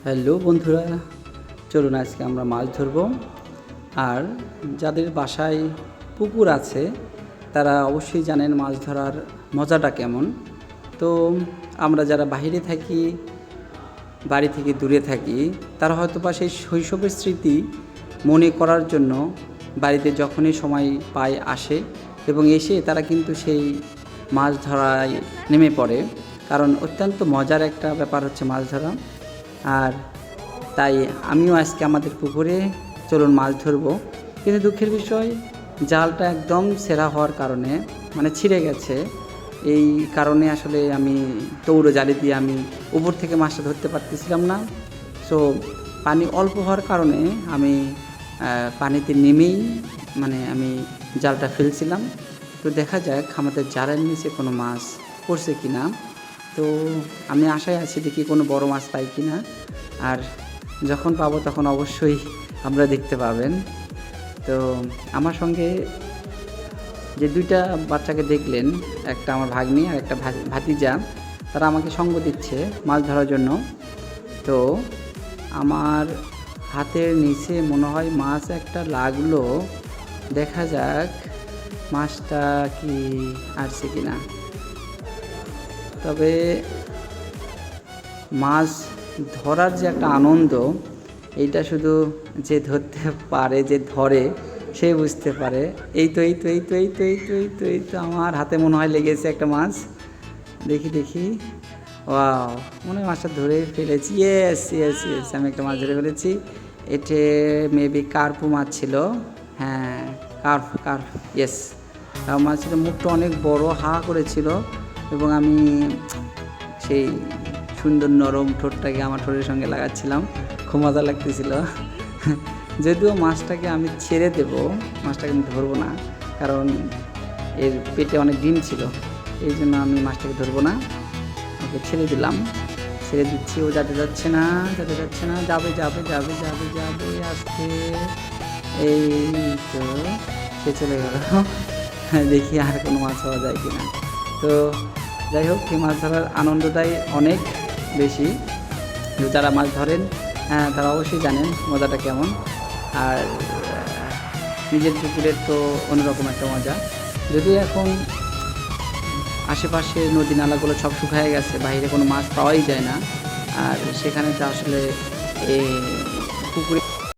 Hello বন্ধুরা, চলুন আজকে আমরা মাছ ধরব। আর যাদের বাসায় পুকুর আছে তারা অবশ্যই জানেন মাছ ধরার মজাটা কেমন। তো আমরা যারা বাইরে থাকি, বাড়ি থেকে দূরে থাকি, তারা হয়তো বা সেই শৈশবের স্মৃতি মনে করার জন্য বাড়িতে যখনই সময় পায় আসে এবং এসে তারা কিন্তু সেই মাছ ধরায় নেমে পড়ে, কারণ অত্যন্ত মজার একটা ব্যাপার হচ্ছে মাছ ধরা। আর তাই আমিও আজকে আমাদের পুকুরে চলুন মাছ ধরবো। কিন্তু দুঃখের বিষয়, জালটা একদম ছেঁড়া হওয়ার কারণে মানে ছিঁড়ে গেছে। এই কারণে আসলে আমি তৌড় জালি দিয়ে আমি উপর থেকে মাছটা ধরতে পারতেছিলাম না। সো পানি অল্প হওয়ার কারণে আমি পানিতে নেমেই আমি জালটা ফেলছিলাম। তো দেখা যাক আমাদের জালের নিচে কোনো মাছ পড়ছে কি না। তো আমি আশায় আছি দেখি কোনো বড় মাছ পাই কি না। আর যখন পাবো তখন অবশ্যই আমরা দেখতে পাবেন। তো আমার সঙ্গে যে দুইটা বাচ্চাকে দেখলেন, একটা আমার ভাগ্নি আর একটা ভাতিজা, তারা আমাকে সঙ্গ দিচ্ছে মাছ ধরার জন্য। তো আমার হাতের নিচে মনে হয় মাছ একটা লাগলো, দেখা যাক মাছটা কি আসছে কিনা। তবে মাছ ধরার যে একটা আনন্দ, এইটা শুধু যে ধরতে পারে, যে ধরে সে বুঝতে পারে। এই তো আমার হাতে মনে হয় লেগেছে একটা মাছ। দেখি ওয়াও, মনে হয় মাছটা ধরে ফেলেছি। ইয়েস, আমি একটা মাছ ধরে ফেলেছি। এতে মেবি কার্পু মাছ ছিল। হ্যাঁ, কার্প ইয়েস, মাছ ছিল। মুখটা অনেক বড়, হা করেছিল এবং আমি সেই সুন্দর নরম ঠোঁটটাকে আমার ঠোঁটের সঙ্গে লাগাচ্ছিলাম। খুব মজা লাগতেছিল। যদিও মাছটাকে আমি ছেড়ে দেব, মাছটাকে আমি ধরবো না, কারণ এর পেটে অনেক ডিম ছিল। এই জন্য আমি মাছটাকে ধরবো না, ওকে ছেড়ে দিচ্ছি। ও যাবে না, যাবে আস্তে। এই তো সে চলে গেল। দেখি আর কোনো মাছ পাওয়া যায় কিনা। তো যাই হোক, এই মাছ ধরার আনন্দটাই অনেক বেশি। যারা মাছ ধরেন তারা অবশ্যই জানেন মজাটা কেমন। আর নিজের পুকুরের তো অন্যরকম একটা মজা। যদিও এখন আশেপাশে নদী নালাগুলো সব শুকিয়ে গেছে, বাইরে কোনো মাছ পাওয়াই যায় না। আর সেখানে তো আসলে পুকুরে